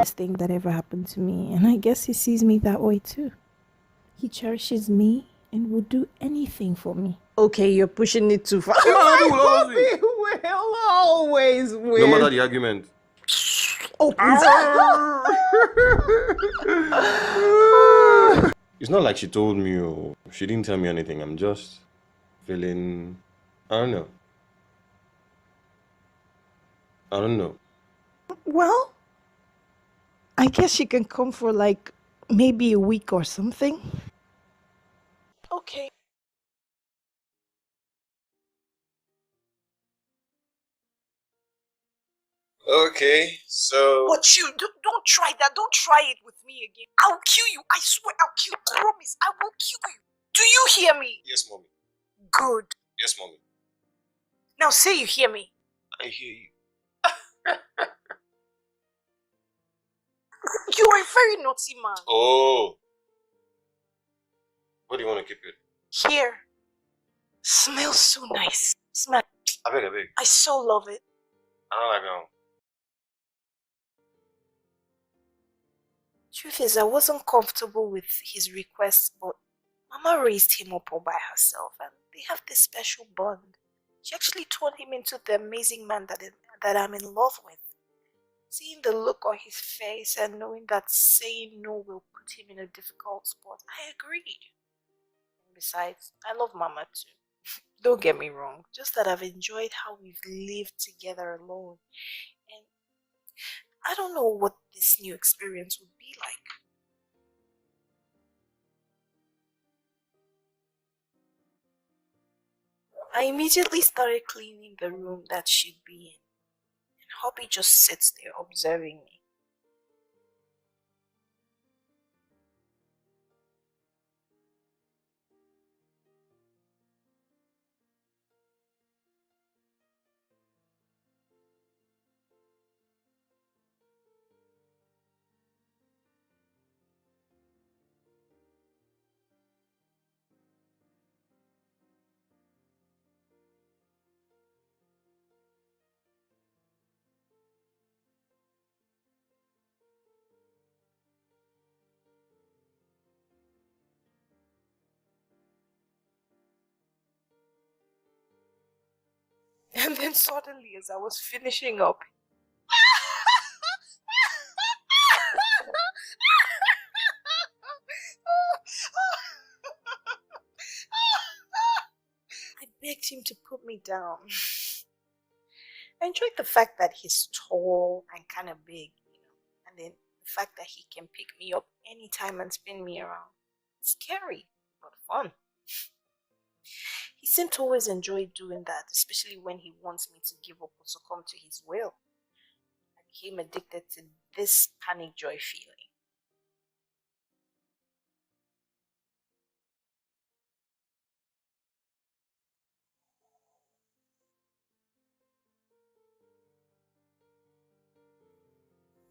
best thing that ever happened to me, and I guess he sees me that way too. He cherishes me and will do anything for me. Okay, you're pushing it too far. My puppy will always win. No matter the argument. It's not like she told me or she didn't tell me anything. I'm just feeling, I don't know. Well, I guess she can come for like maybe a week or something. Okay. Okay, so... But you don't try that. Don't try it with me again. I'll kill you. I swear I'll kill you. Promise. I will kill you. Do you hear me? Yes, mommy. Good. Yes, mommy. Now say you hear me. I hear you. You are a very naughty man. Oh. What do you want to keep it? Here. Smells so nice. Smell. I beg. I so love it. I don't like that. Truth is, I wasn't comfortable with his request, but Mama raised him up all by herself, and they have this special bond. She actually turned him into the amazing man that I'm in love with. Seeing the look on his face and knowing that saying no will put him in a difficult spot, I agreed. Besides, I love Mama too. Don't get me wrong, just that I've enjoyed how we've lived together alone. And I don't know what this new experience would be like. I immediately started cleaning the room that she'd be in. And Hobby just sits there observing me. And then suddenly, as I was finishing up, I begged him to put me down. I enjoyed the fact that he's tall and kind of big, and then the fact that he can pick me up anytime and spin me around. It's scary, but fun. He seemed to always enjoy doing that, especially when he wants me to give up or succumb to his will. I became addicted to this panic joy feeling.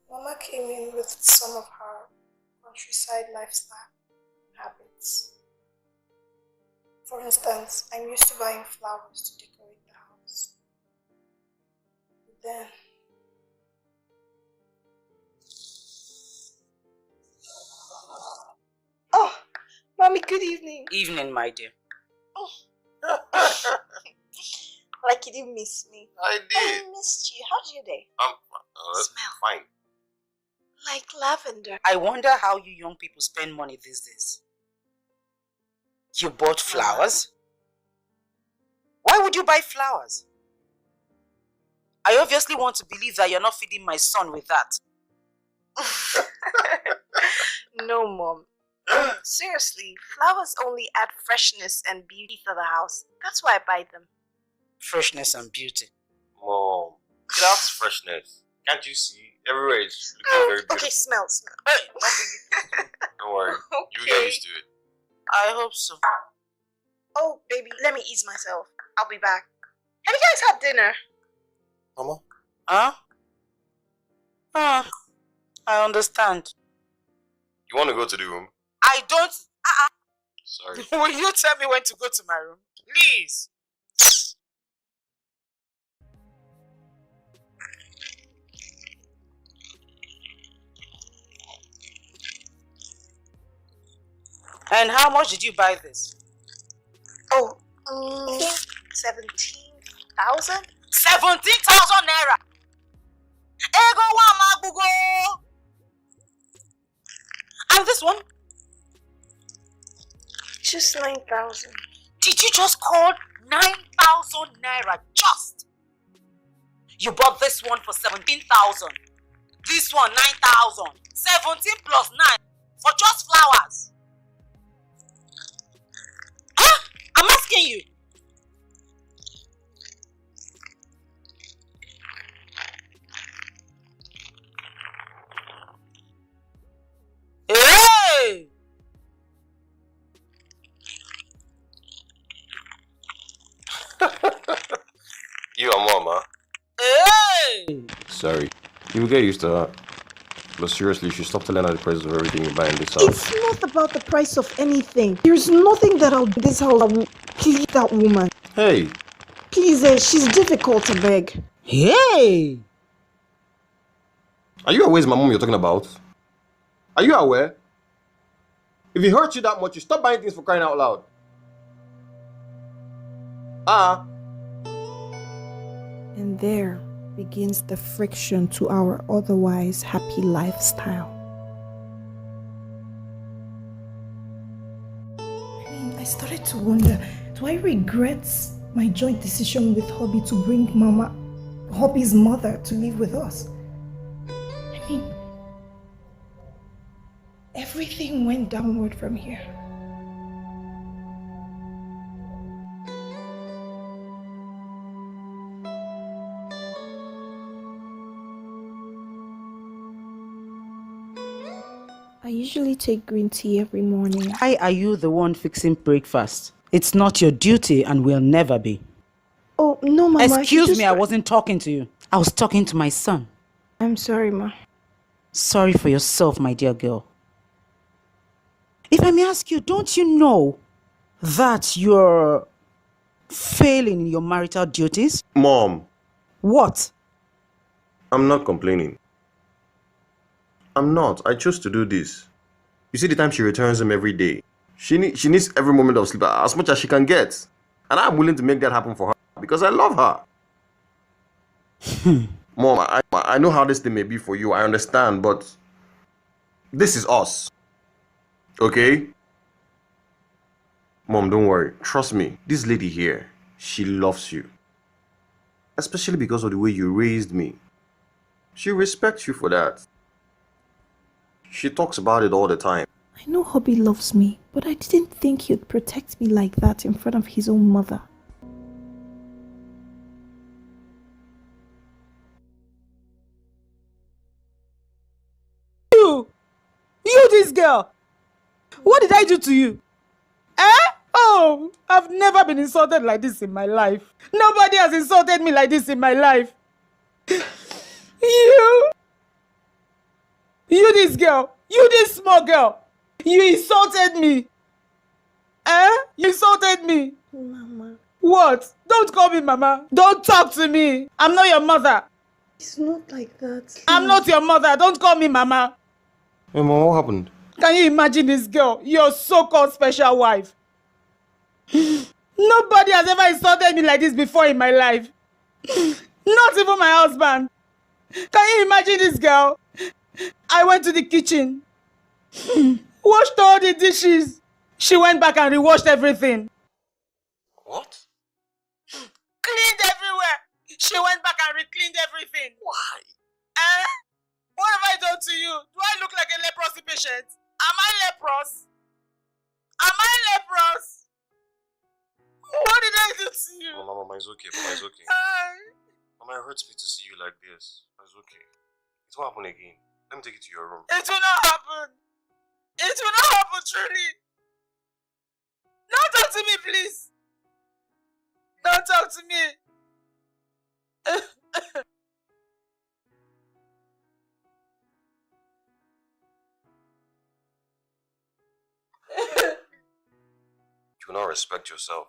Mama came in with some of her countryside lifestyle habits. For instance, I'm used to buying flowers to decorate the house. But then, oh, Mommy, good evening. Evening, my dear. Oh. Like you didn't miss me. I did. I missed you. How's your day? Smell. Fine. Like lavender. I wonder how you young people spend money these days. You bought flowers? Why would you buy flowers? I obviously want to believe that you're not feeding my son with that. No, Mom. Seriously, flowers only add freshness and beauty to the house. That's why I buy them. Freshness and beauty. Mom, that's freshness. Can't you see? Everywhere is looking very beautiful. Okay, smell. Hey, Don't worry. Okay. You get used to it. I hope so. Oh, baby, let me ease myself. I'll be back. Have you guys had dinner? Mama? Huh? I understand. You want to go to the room? I don't... Sorry. Will you tell me when to go to my room? Please. And how much did you buy this? Oh, I think 17,000? 17,000 naira! Ego wa magbugo! And this one? Just 9,000. Did you just call 9,000 naira? Just! You bought this one for 17,000. This one 9,000. 17 plus 9 for just flowers. Huh? I'm asking you. Hey! You are mom, huh? Hey! Sorry. You will get used to that. But seriously, you should stop telling her the price of everything you buy in this house. It's not about the price of anything. There's nothing that I'll do this house that will please that woman. Hey! Please, she's difficult to beg. Hey! Are you aware it's my mom you're talking about? Are you aware? If it hurts you that much, you stop buying things for crying out loud. And there begins the friction to our otherwise happy lifestyle. I started to wonder, do I regret my joint decision with Hobby to bring Hobby's mother to live with us? I mean, everything went downward from here. I usually take green tea every morning. Why are you the one fixing breakfast? It's not your duty and will never be. Oh, no, Mama. Excuse me, I wasn't talking to you. I was talking to my son. I'm sorry, Ma. Sorry for yourself, my dear girl. If I may ask you, don't you know that you're failing in your marital duties? Mom, What? I'm not complaining. I'm not. I chose to do this. You see the time she returns him every day. She needs every moment of sleep as much as she can get. And I'm willing to make that happen for her because I love her. Mom, I know how this thing may be for you. I understand, but this is us. Okay? Mom, don't worry. Trust me. This lady here, she loves you. Especially because of the way you raised me. She respects you for that. She talks about it all the time. I know Hobby loves me, but I didn't think he'd protect me like that in front of his own mother. You this girl! What did I do to you? Oh, I've never been insulted like this in my life. Nobody has insulted me like this in my life. You this girl, you this small girl, you insulted me. You insulted me. Mama. What? Don't call me Mama. Don't talk to me. I'm not your mother. It's not like that. I'm not your mother. Don't call me Mama. Hey, Mom, what happened? Can you imagine this girl, your so-called special wife? Nobody has ever insulted me like this before in my life. Not even my husband. Can you imagine this girl? I went to the kitchen, washed all the dishes. She went back and rewashed everything. What? Cleaned everywhere. She went back and re-cleaned everything. Why? What have I done to you? Do I look like a leprosy patient? Am I leprous? Am I leprous? What did I do to you? Mama, it's okay. Mama, it's okay. Mama, it hurts me to see you like this. It's okay. It won't happen again. Let me take you to your room. It will not happen. It will not happen, truly. Don't talk to me, please. Don't talk to me. You will not respect yourself.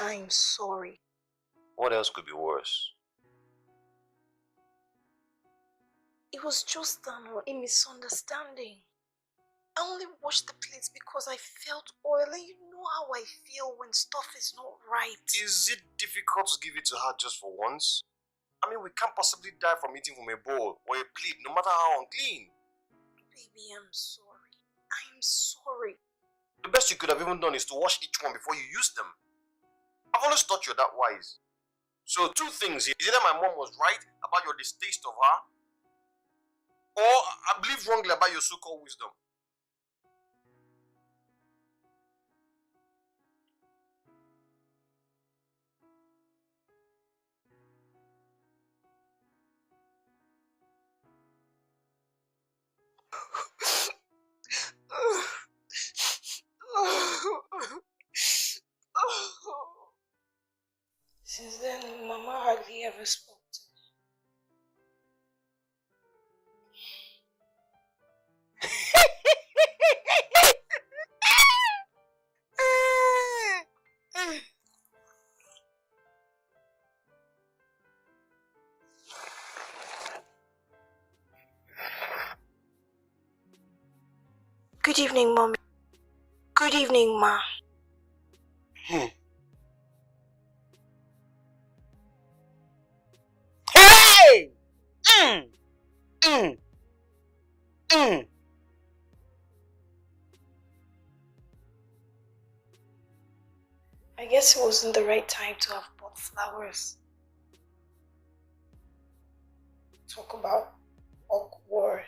I'm sorry. What else could be worse? It was just a misunderstanding. I only washed the plates because I felt oil, and you know how I feel when stuff is not right. Is it difficult to give it to her just for once? I mean, we can't possibly die from eating from a bowl or a plate, no matter how unclean. Baby, I'm sorry. I'm sorry. The best you could have even done is to wash each one before you use them. I've always thought you're that wise. So two things here. Is either my mom was right about your distaste of her, or I believe wrongly about your so-called wisdom. Since then, Mama hardly ever spoke to me. Good evening, Mommy. Good evening, Ma. Hey! I guess it wasn't the right time to have bought flowers. Talk about awkward.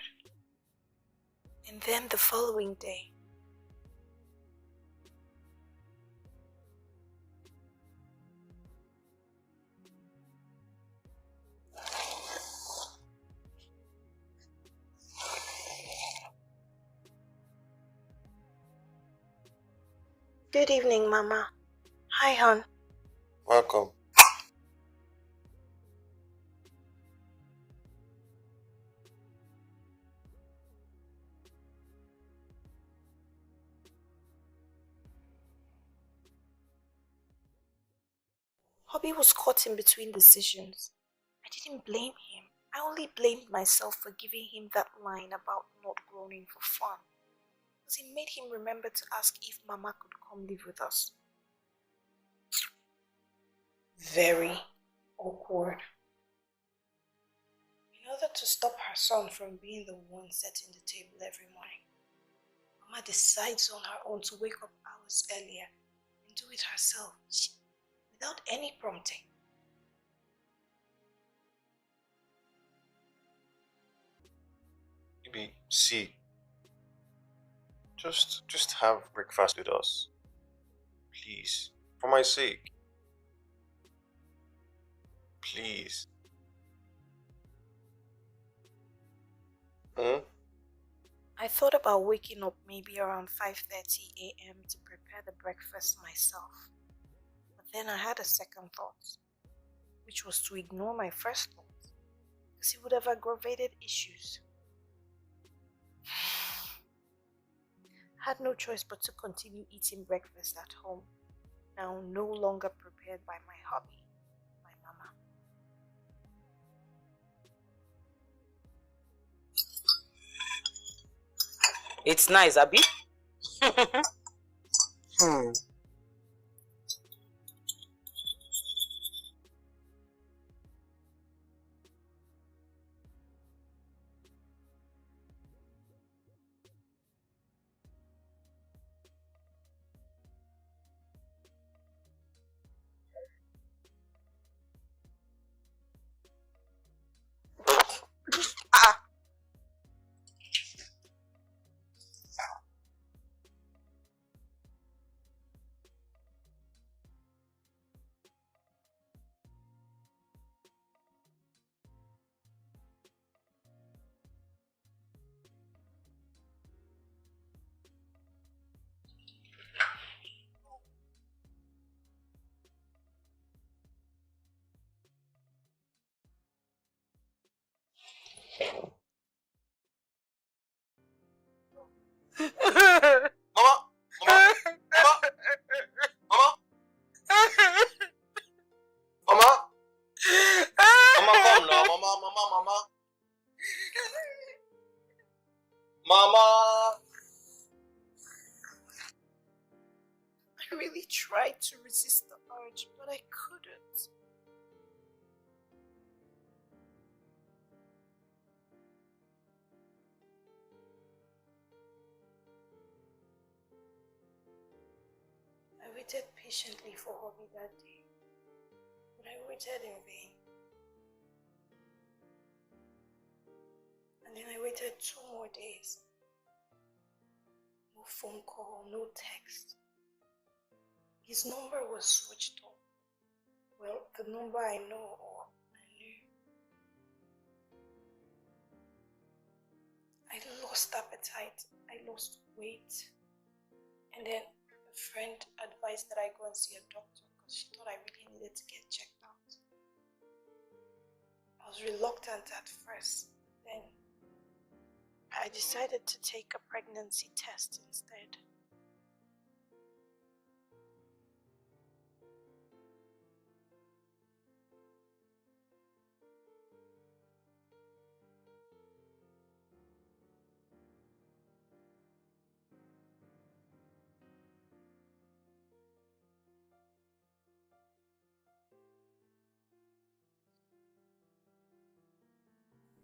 And then the following day, good evening, Mama. Hi, hon. Welcome. Hobby was caught in between decisions. I didn't blame him. I only blamed myself for giving him that line about not groaning for fun. Because it made him remember to ask if Mama could come live with us. Very awkward. In order to stop her son from being the one setting the table every morning, Mama decides on her own to wake up hours earlier and do it herself, without any prompting. Maybe, see, just have breakfast with us. Please. For my sake. Please. I thought about waking up maybe around 5:30 a.m. to prepare the breakfast myself. But then I had a second thought, which was to ignore my first thought, because it would have aggravated issues. Had no choice but to continue eating breakfast at home, now no longer prepared by my hubby, my mama. It's nice, Abby. Mama! Mama! Mama! Mama! urge, but I couldn't. I waited patiently for Hobby that day, but I waited in vain. And then I waited 2 more days. No phone call, no text. His number was switched off. Well, the number I know or I knew. I lost appetite. I lost weight. And then a friend advised that I go and see a doctor because she thought I really needed to get checked out. I was reluctant at first. Then I decided to take a pregnancy test instead.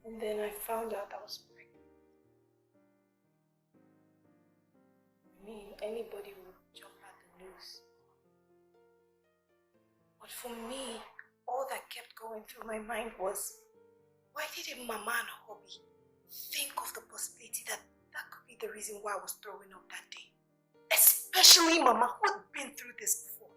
And then I found out I was pregnant. I mean, anybody would jump at the news. But for me, all that kept going through my mind was, why didn't Mama and Hobby think of the possibility that that could be the reason why I was throwing up that day? Especially Mama, who had been through this before.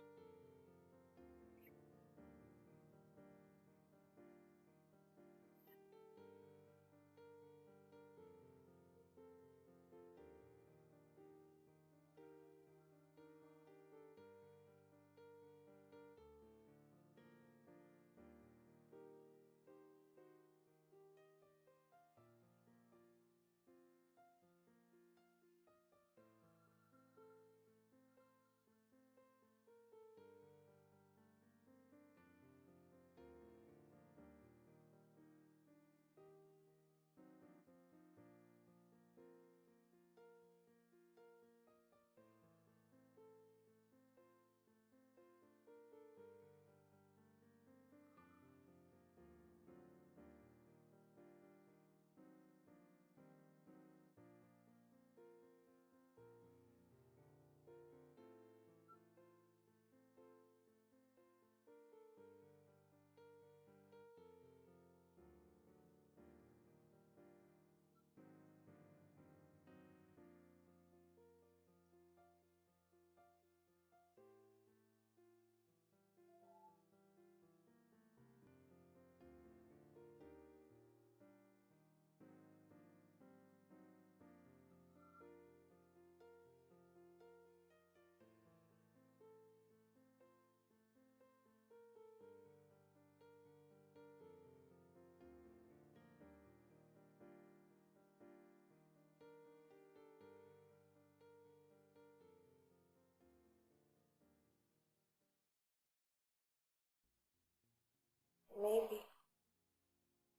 Maybe,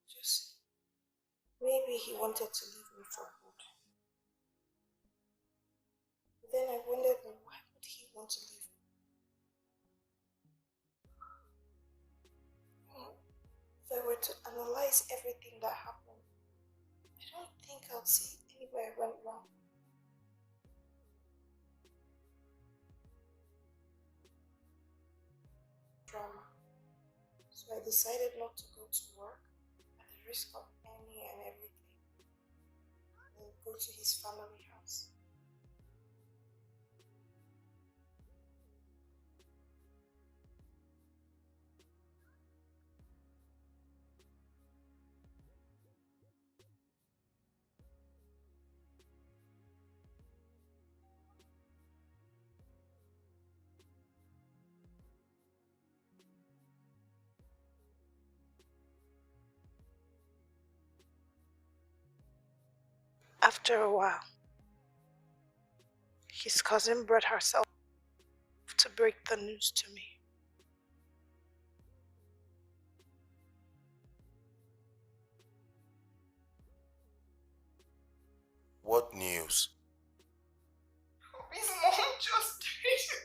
just maybe he wanted to leave me for good. But then I wondered, why would he want to leave me? If I were to analyze everything that happened, I don't think I'd see anywhere I went wrong. Drama. So I decided not to go to work at the risk of any and everything. And go to his family house. After a while, his cousin brought herself to break the news to me. What news? His mom just died.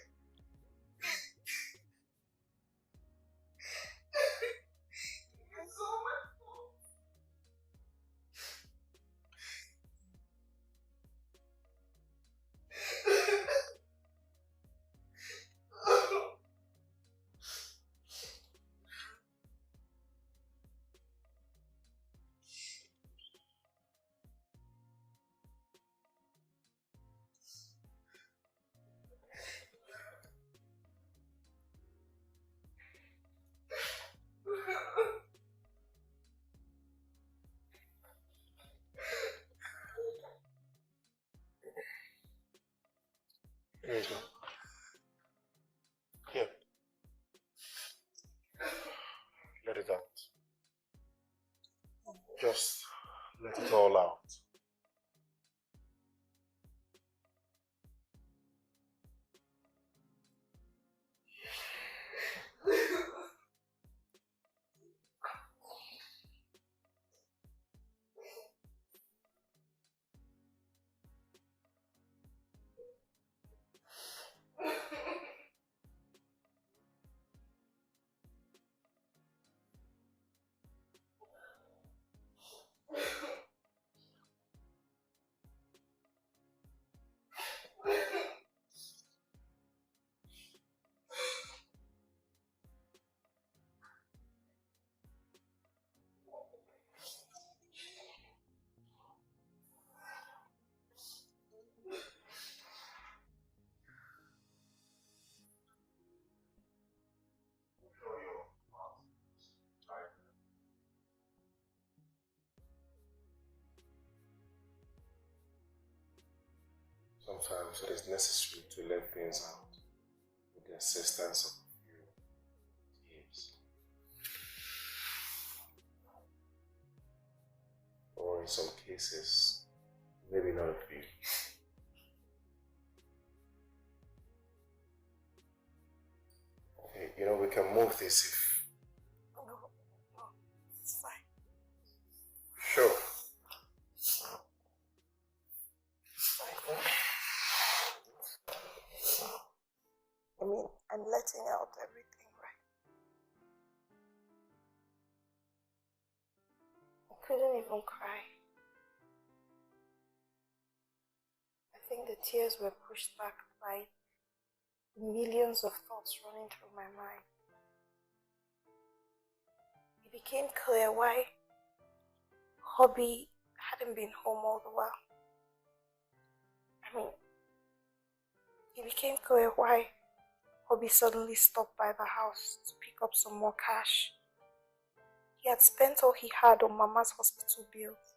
Here you go. Here. Let it out. Just let it all out. Sometimes it is necessary to let things out with the assistance of a few tears. Or in some cases, maybe not a few. Okay, you know, we can move this if... No, it's fine. Sure. I mean, I'm letting out everything, right? I couldn't even cry. I think the tears were pushed back by millions of thoughts running through my mind. It became clear why Hobby hadn't been home all the while. I mean, it became clear why Hobby suddenly stopped by the house to pick up some more cash. He had spent all he had on Mama's hospital bills.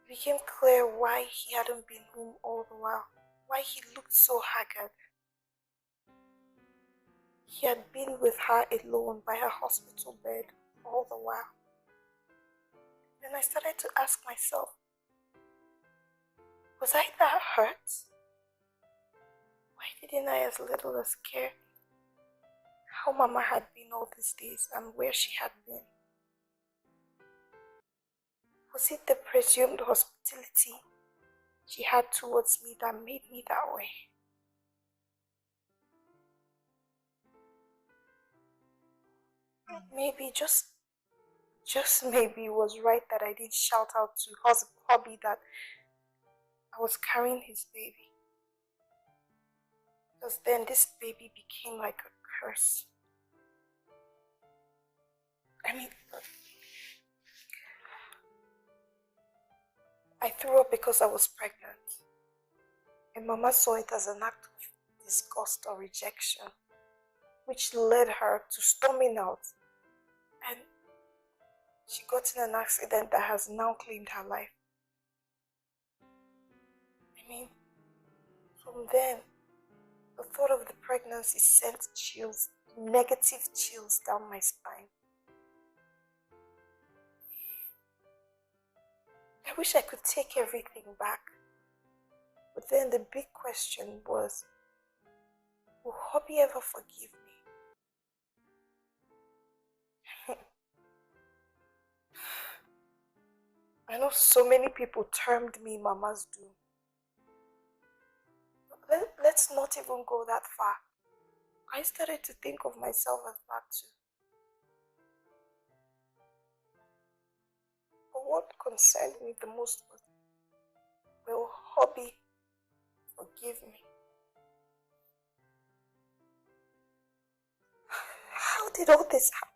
It became clear why he hadn't been home all the while, why he looked so haggard. He had been with her alone by her hospital bed all the while. Then I started to ask myself, was I that hurt? Why didn't I as little as care how Mama had been all these days and where she had been? Was it the presumed hospitality she had towards me that made me that way? Maybe, just maybe it was right that I didn't shout out to Hobby that I was carrying his baby. Because then this baby became like a curse. I mean, I threw up because I was pregnant. And Mama saw it as an act of disgust or rejection, which led her to storming out. And she got in an accident that has now claimed her life. I mean, from then, the thought of the pregnancy sent chills, negative chills down my spine. I wish I could take everything back. But then the big question was, will Hobby ever forgive me? I know so many people termed me Mama's doom. Let's not even go that far. I started to think of myself as that too. But what concerned me the most was, will Hobby forgive me? How did all this happen?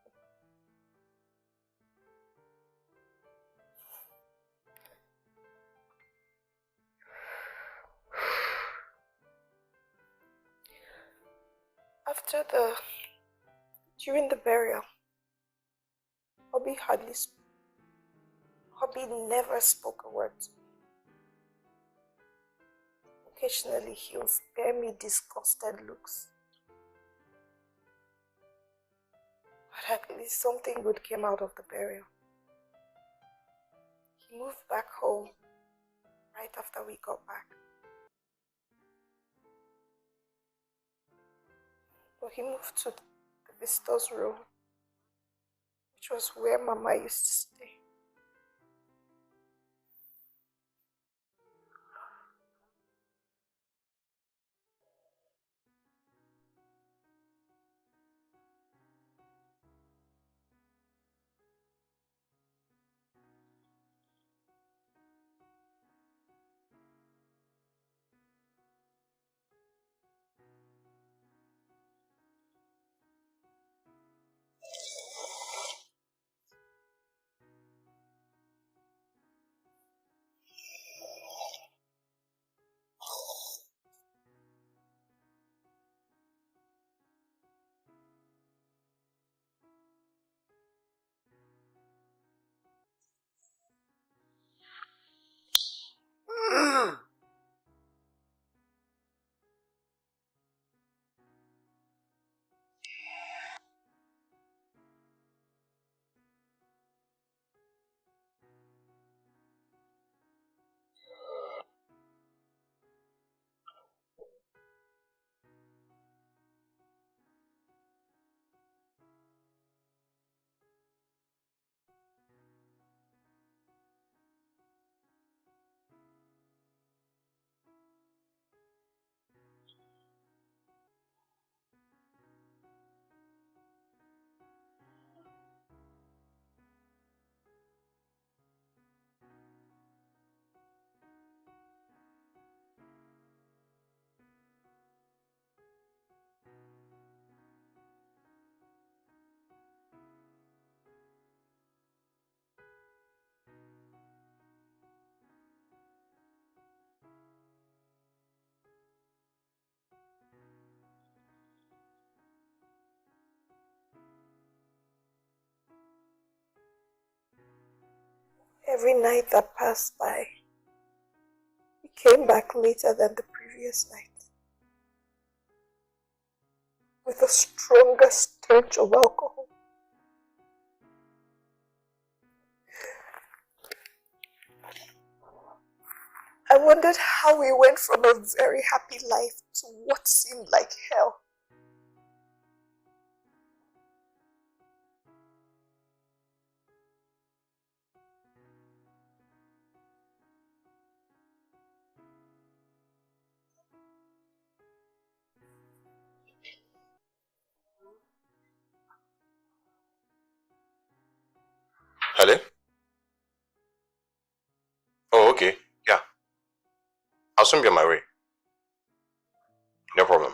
During the burial, Hobby never spoke a word to me. Occasionally he'll spare me disgusted looks. But at least something good came out of the burial. He moved back home right after we got back. But he moved to the visitor's room, which was where Mama used to stay. Every night that passed by, he came back later than the previous night, with a stronger stench of alcohol. I wondered how we went from a very happy life to what seemed like hell. Hello? Oh, okay. Yeah. I'll soon be on my way. No problem.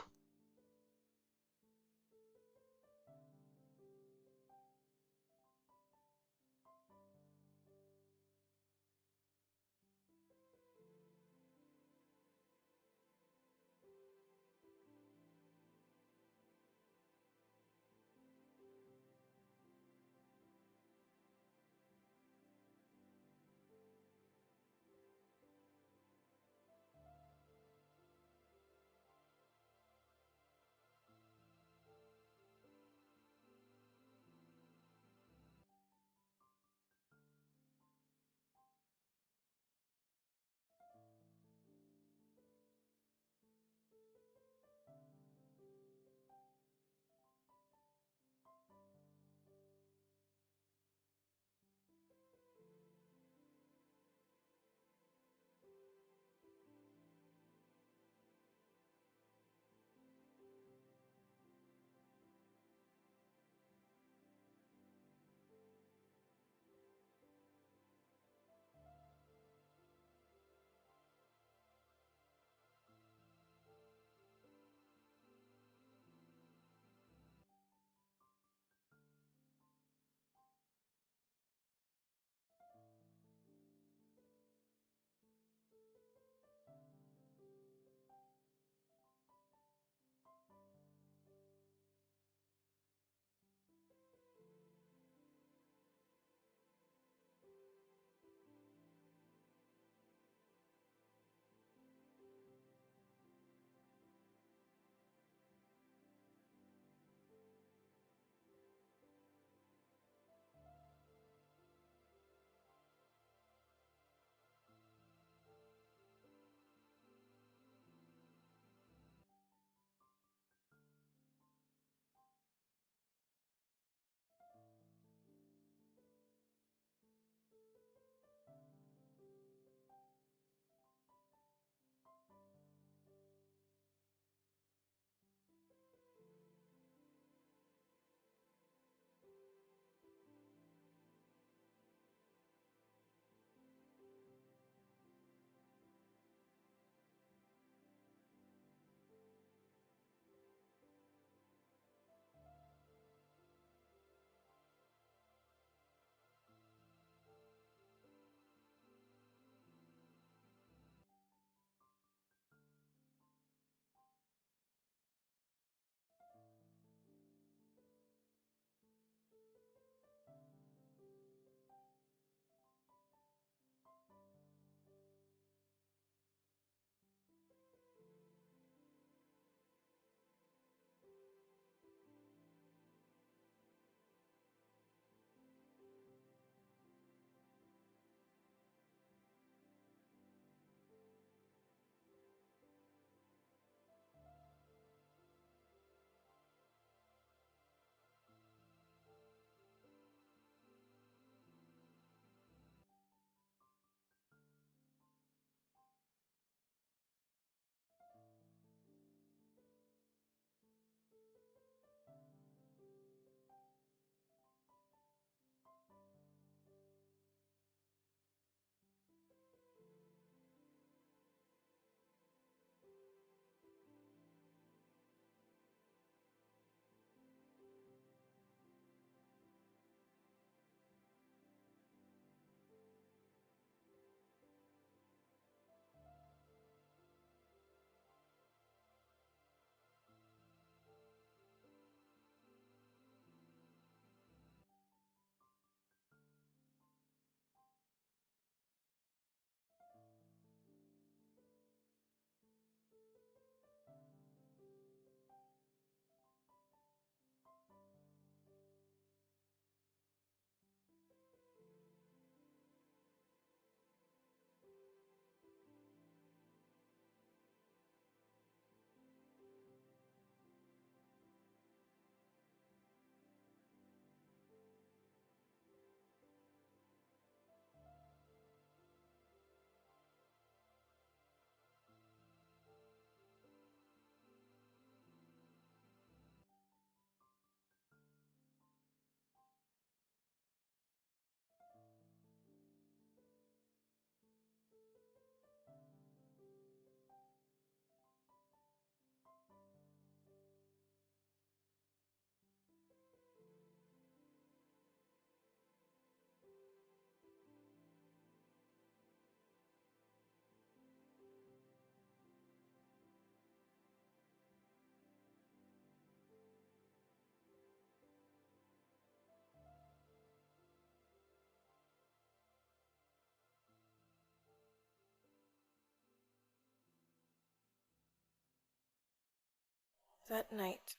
That night,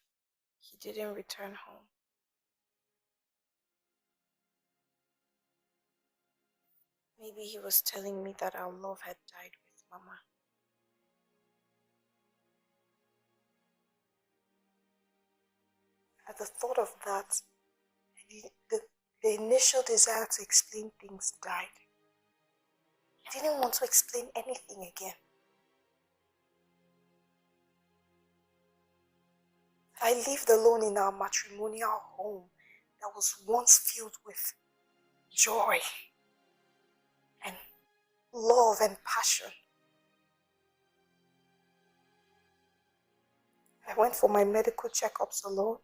he didn't return home. Maybe he was telling me that our love had died with Mama. At the thought of that, the initial desire to explain things died. I didn't want to explain anything again. I lived alone in our matrimonial home that was once filled with joy and love and passion. I went for my medical checkups alone.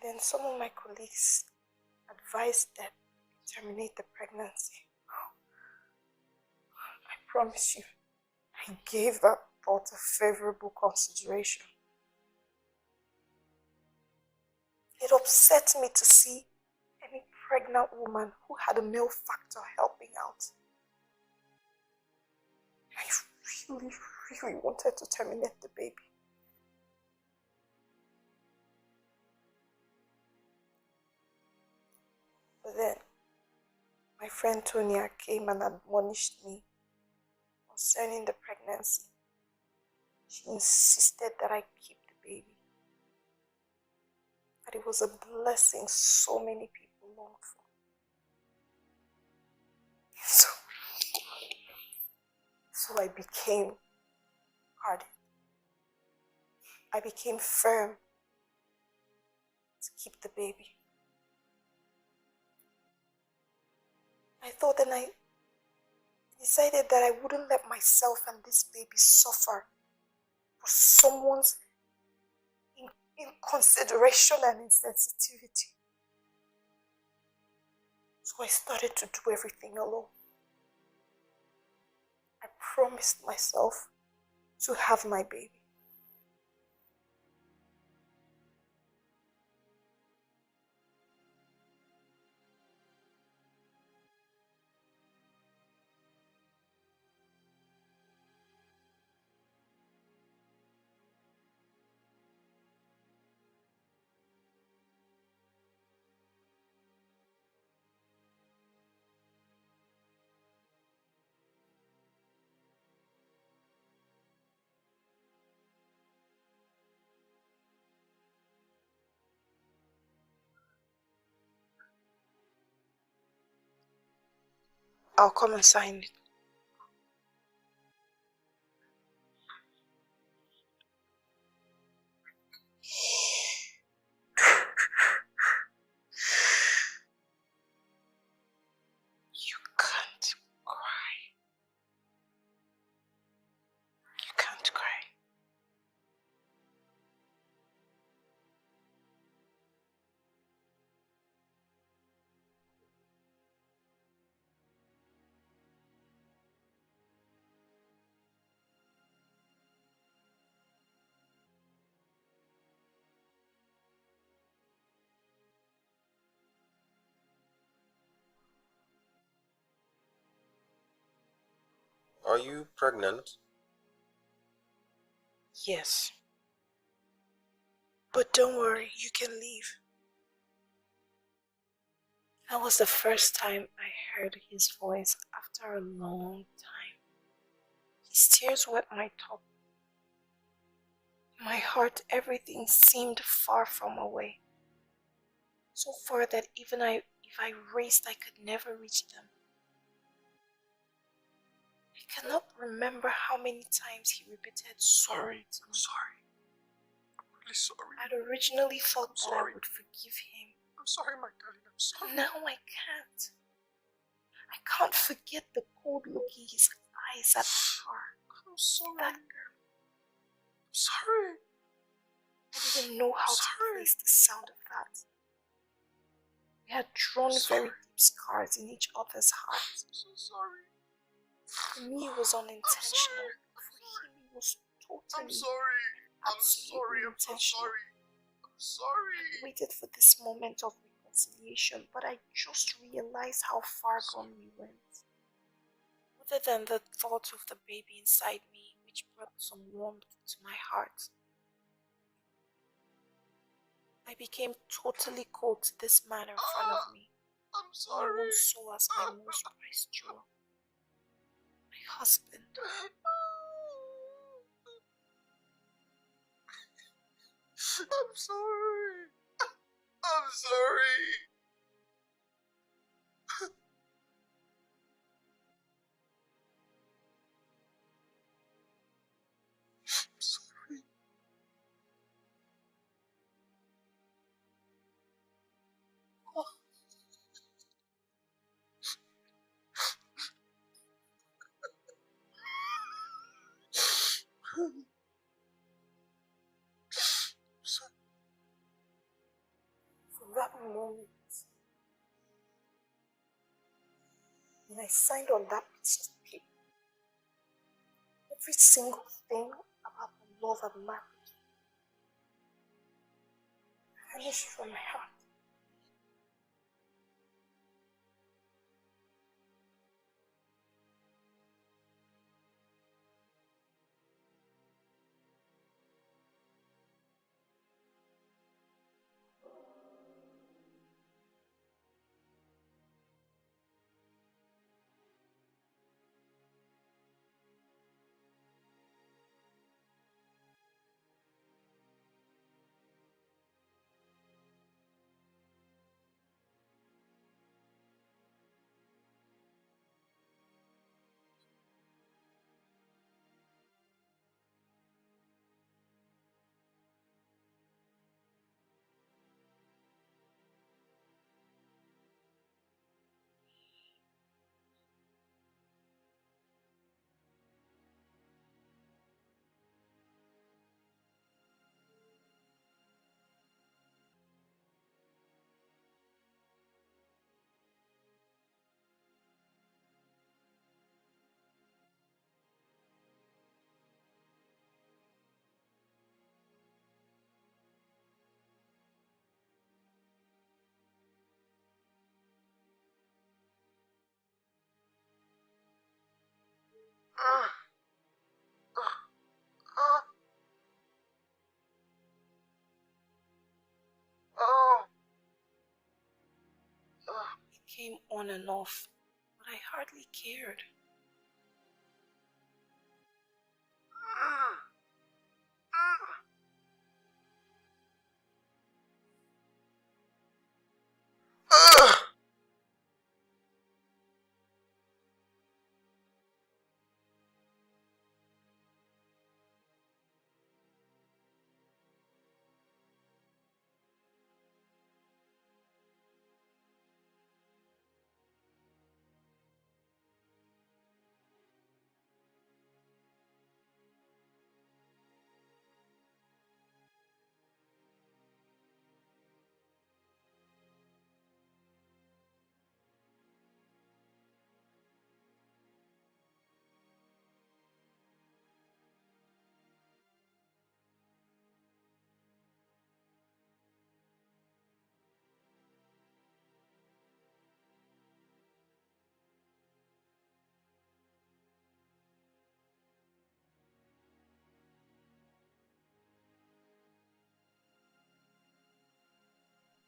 Then some of my colleagues advised that I terminate the pregnancy. I promise you, I gave that thought a favorable consideration. It upset me to see any pregnant woman who had a male factor helping out. I really wanted to terminate the baby. But then, my friend Tonia came and admonished me concerning the pregnancy. She insisted that I keep the baby. That it was a blessing so many people longed for. So I became hardened. I became firm to keep the baby. I thought and I decided that I wouldn't let myself and this baby suffer for someone's inconsideration and insensitivity. So I started to do everything alone. I promised myself to have my baby. I'll come and sign it. You can't cry. You can't cry. Are you pregnant? Yes. But don't worry, you can leave. That was the first time I heard his voice after a long time. His tears wet my top. In my heart, everything seemed far from away. So far that even if I raced, I could never reach them. I cannot remember how many times he repeated sorry to me. I'm sorry. I'm really sorry. I'd originally thought that I would forgive him. I'm sorry, my darling. I'm sorry. Now I can't. I can't forget the cold look in his eyes at the car. I'm sorry. That girl. I'm sorry. I didn't know how to place the sound of that. We had drawn very deep scars in each other's hearts. I'm so sorry. For me, it was unintentional. For him, it was totally. I'm sorry. I'm sorry. I'm so intentional. sorry. I'm sorry. I waited for this moment of reconciliation, but I just realized how far gone we went. Other than the thought of the baby inside me, we which brought some warmth to my heart. I became totally cold to this man in front of me. I'm Who I once saw as my most prized jewel. My husband. I'm sorry. I'm sorry. I'm sorry. From that moment, when I signed on that piece of paper, every single thing about the love and marriage vanished from my heart. It came on and off, but I hardly cared.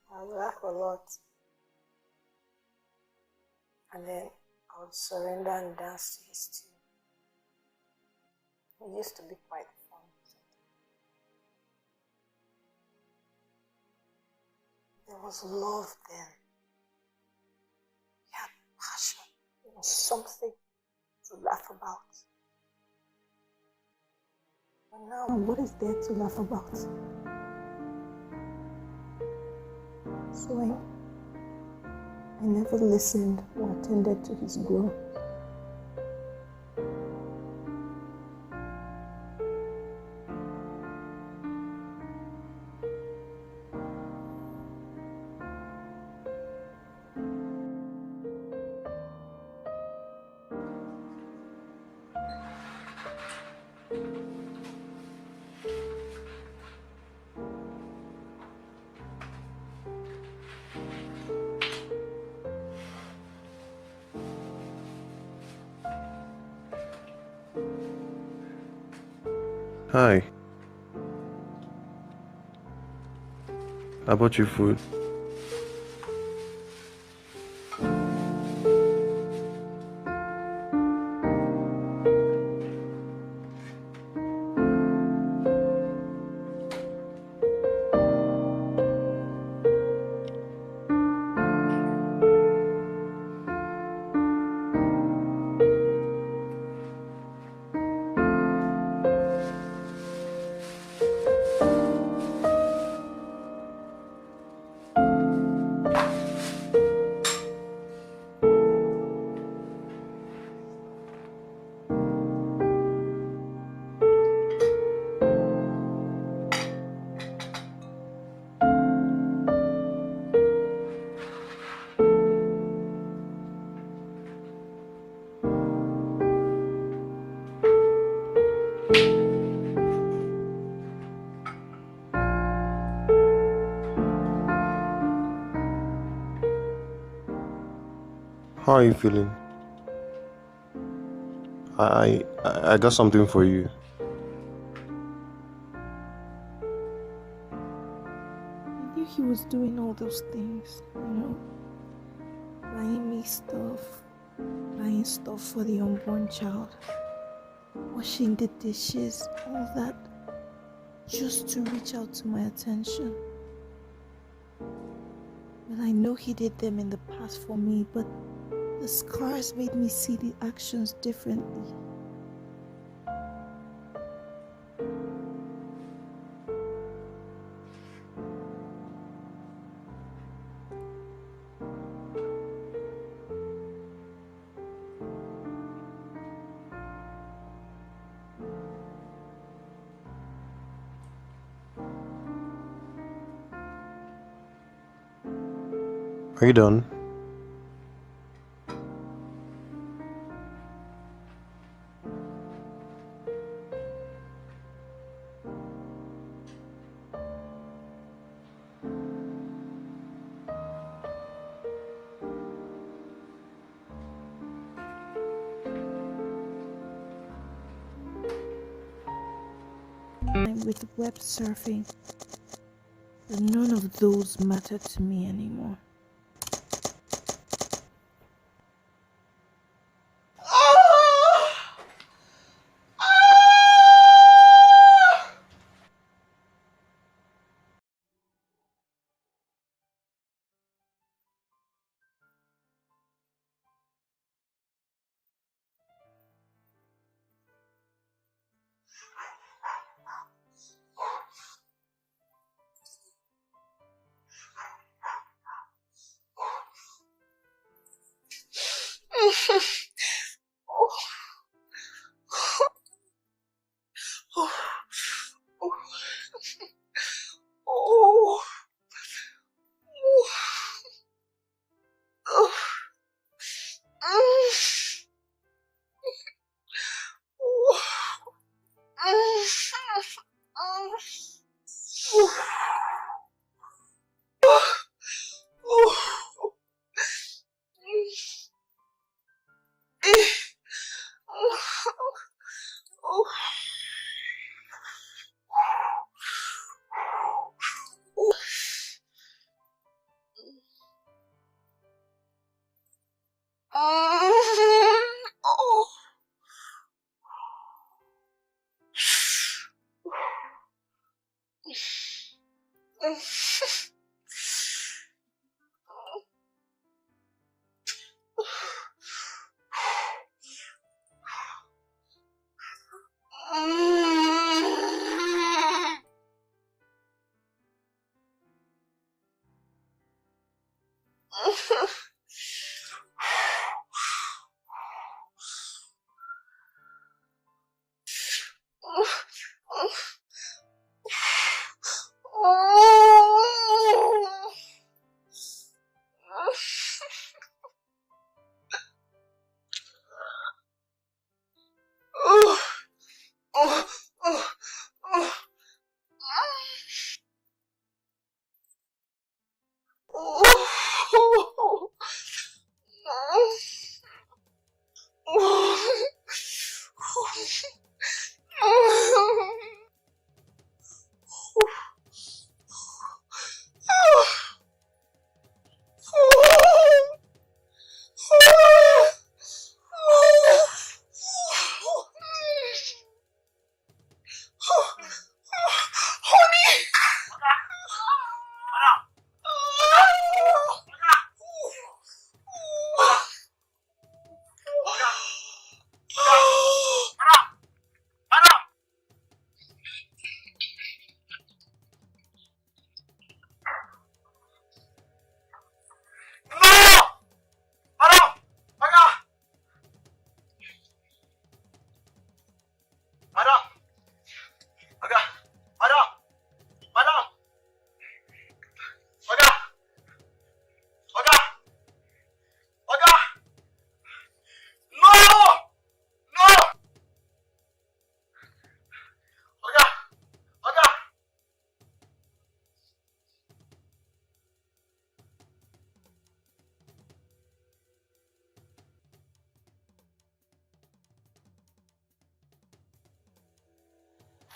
I would laugh a lot. And then I would surrender and dance to his tune. It used to be quite fun. There was love then. He had passion. It was something to laugh about. But now, what is there to laugh about? So I never listened or attended to his groans. Hi. I bought you food. How are you feeling? I got something for you. I knew he was doing all those things, buying me stuff, buying stuff for the unborn child, washing the dishes, all that, just to reach out to my attention. Well, I know he did them in the past for me, but the scars made me see the actions differently. Are you done? With web surfing, but none of those matter to me anymore.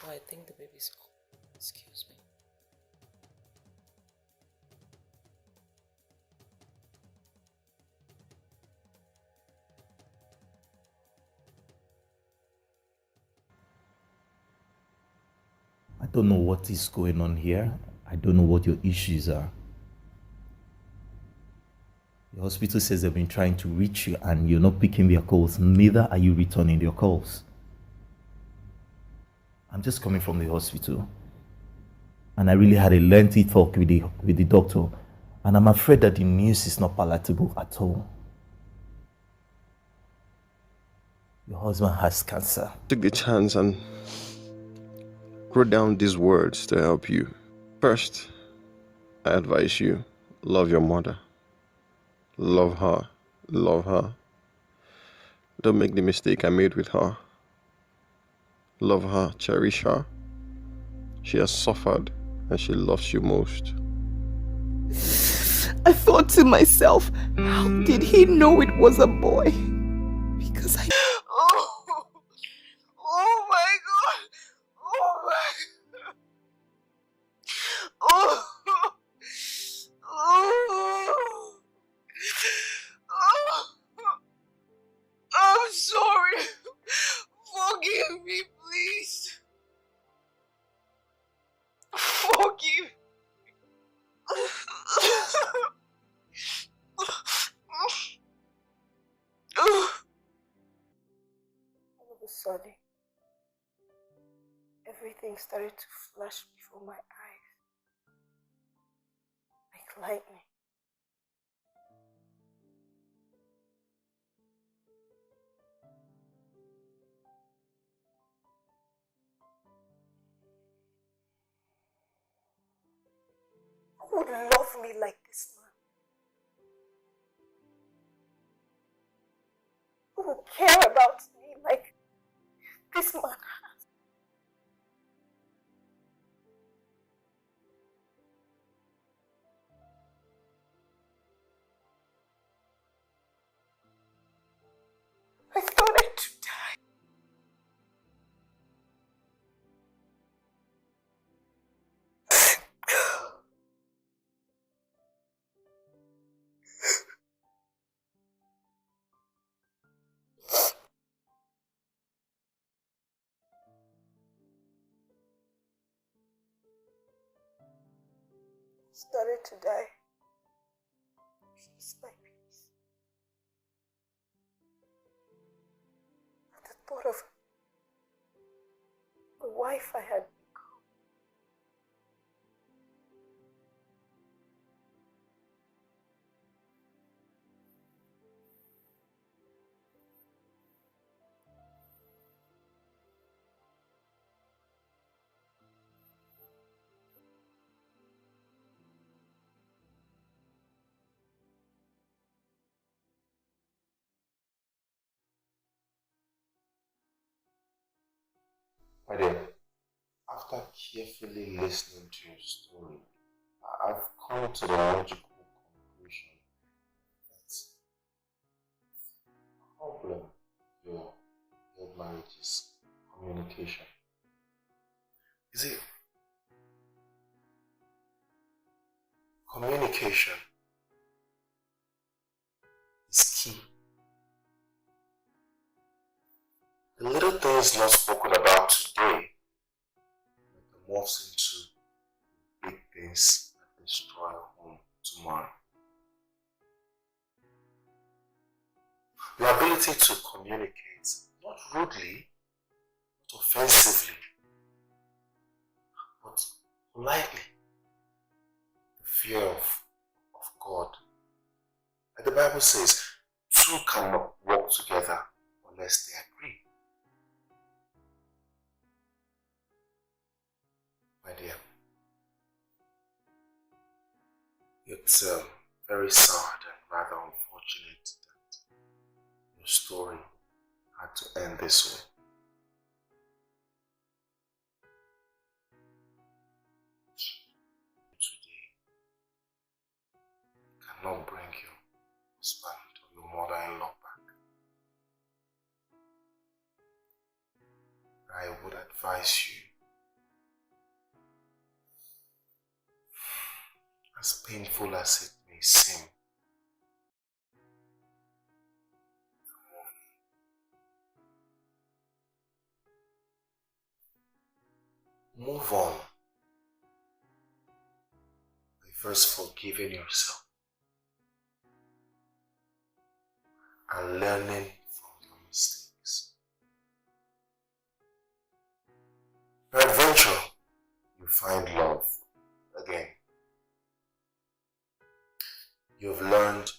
Oh, I think the baby's up. Excuse me. I don't know what is going on here. I don't know what your issues are. The hospital says they've been trying to reach you and you're not picking their calls. Neither are you returning their calls. I'm just coming from the hospital. And I really had a lengthy talk with the doctor. And I'm afraid that the news is not palatable at all. Your husband has cancer. Took the chance and wrote down these words to help you. First, I advise you, love your mother. Love her. Love her. Don't make the mistake I made with her. Love her, cherish her. She has suffered and she loves you most. I thought to myself, how did he know it was a boy? Because I... Oh my God! Oh my God! Oh! Oh! Oh! I'm sorry. Forgive me, please. Forgive me. All of a sudden, everything started to flash before my eyes, like lightning. Who would love me like this man? Who would care about me like this man has? I started to die. Started to die. Piece by piece. At the thought of the wife I had become. My dear, after carefully listening to your story, I've come to the logical conclusion that the problem your marriage is communication. You see, communication is key. The little things not spoken about today morphs into big things that destroy a home tomorrow. Your ability to communicate, not rudely, not offensively, but politely. The fear of God. Like the Bible says, two cannot walk together unless they agree. My dear, it's very sad and rather unfortunate that your story had to end this way. Today cannot bring your husband or your mother-in-law back. I would advise you as painful as it may seem. Move on by first forgiving yourself and learning from your mistakes. Peradventure, you find love again. You've learned